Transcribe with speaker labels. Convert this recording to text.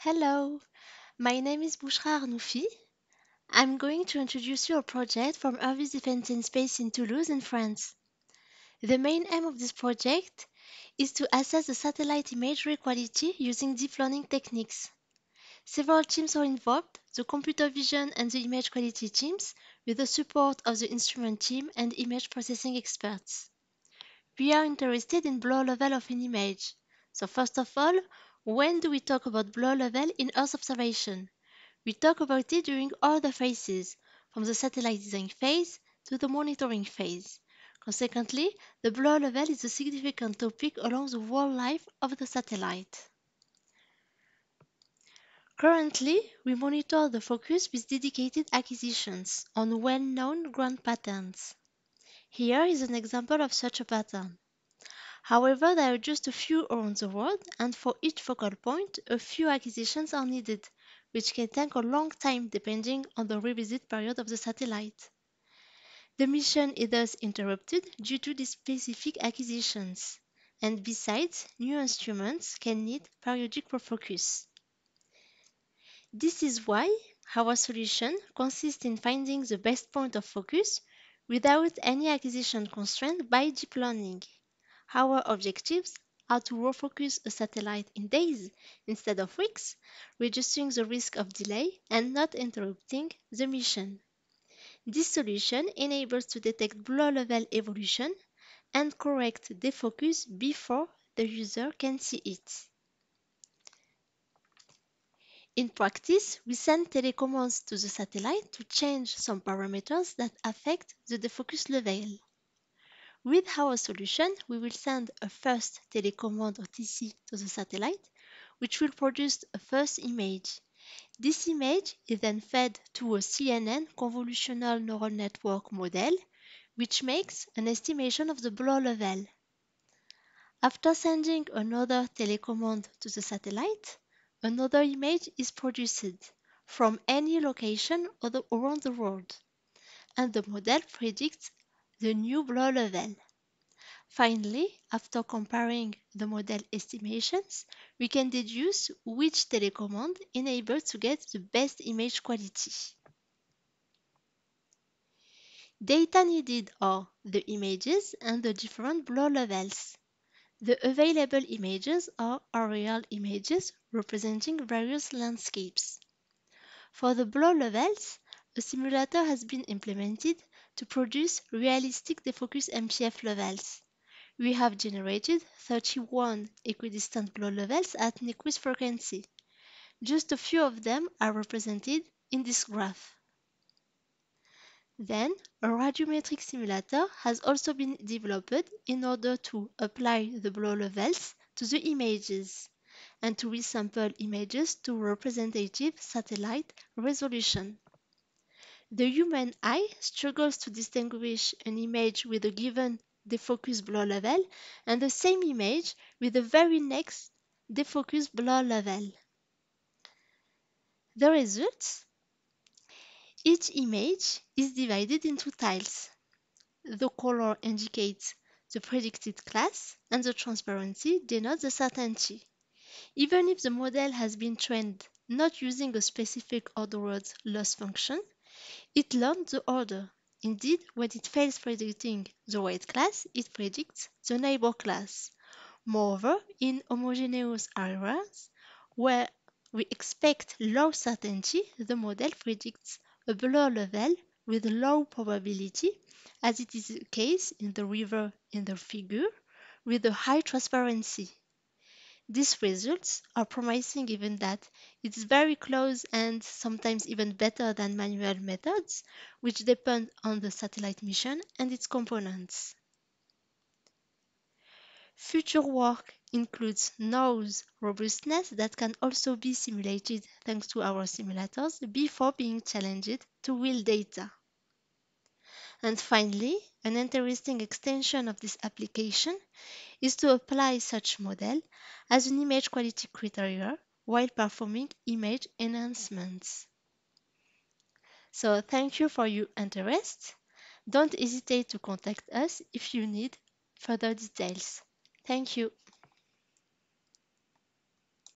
Speaker 1: Hello, my name is Bouchra Arnoufi. I'm going to introduce you a project from Hervis Defense and Space in Toulouse in France. The main aim of this project is to assess the satellite imagery quality using deep learning techniques. Several teams are involved, the computer vision and the image quality teams, with the support of the instrument team and image processing experts. We are interested in blur level of an image. So first of all, when do we talk about blur level in Earth observation? We talk about it during all the phases, from the satellite design phase to the monitoring phase. Consequently, the blur level is a significant topic along the whole life of the satellite. Currently, we monitor the focus with dedicated acquisitions on well-known ground patterns. Here is an example of such a pattern. However, there are just a few around the world, and for each focal point, a few acquisitions are needed, which can take a long time depending on the revisit period of the satellite. The mission is thus interrupted due to these specific acquisitions, and besides, new instruments can need periodic refocus. This is why our solution consists in finding the best point of focus without any acquisition constraint by deep learning. Our objectives are to refocus a satellite in days instead of weeks, reducing the risk of delay and not interrupting the mission. This solution enables to detect blur level evolution and correct defocus before the user can see it. In practice, we send telecommands to the satellite to change some parameters that affect the defocus level. With our solution, we will send a first telecommand or TC to the satellite, which will produce a first image. This image is then fed to a CNN convolutional neural network model, which makes an estimation of the blur level. After sending another telecommand to the satellite, another image is produced from any location around the world, and the model predicts the new blur level. Finally, after comparing the model estimations, we can deduce which telecommand enables to get the best image quality. Data needed are the images and the different blur levels. The available images are aerial images representing various landscapes. For the blur levels, a simulator has been implemented to produce realistic defocus MPF levels. We have generated 31 equidistant blur levels at Nyquist frequency. Just a few of them are represented in this graph. Then, a radiometric simulator has also been developed in order to apply the blur levels to the images and to resample images to representative satellite resolution. The human eye struggles to distinguish an image with a given defocus blur level and the same image with the very next defocus blur level. The results: each image is divided into tiles. The color indicates the predicted class and the transparency denotes the certainty. Even if the model has been trained not using a specific ordered loss function, it learned the order. Indeed, when it fails predicting the right class, it predicts the neighbor class. Moreover, in homogeneous areas where we expect low certainty, the model predicts a blur level with low probability, as it is the case in the river in the figure, with a high transparency. These results are promising given that it is very close and sometimes even better than manual methods, which depend on the satellite mission and its components. Future work includes nose robustness that can also be simulated thanks to our simulators before being challenged to real data. And finally, an interesting extension of this application is to apply such model as an image quality criteria while performing image enhancements. So thank you for your interest. Don't hesitate to contact us if you need further details. Thank you.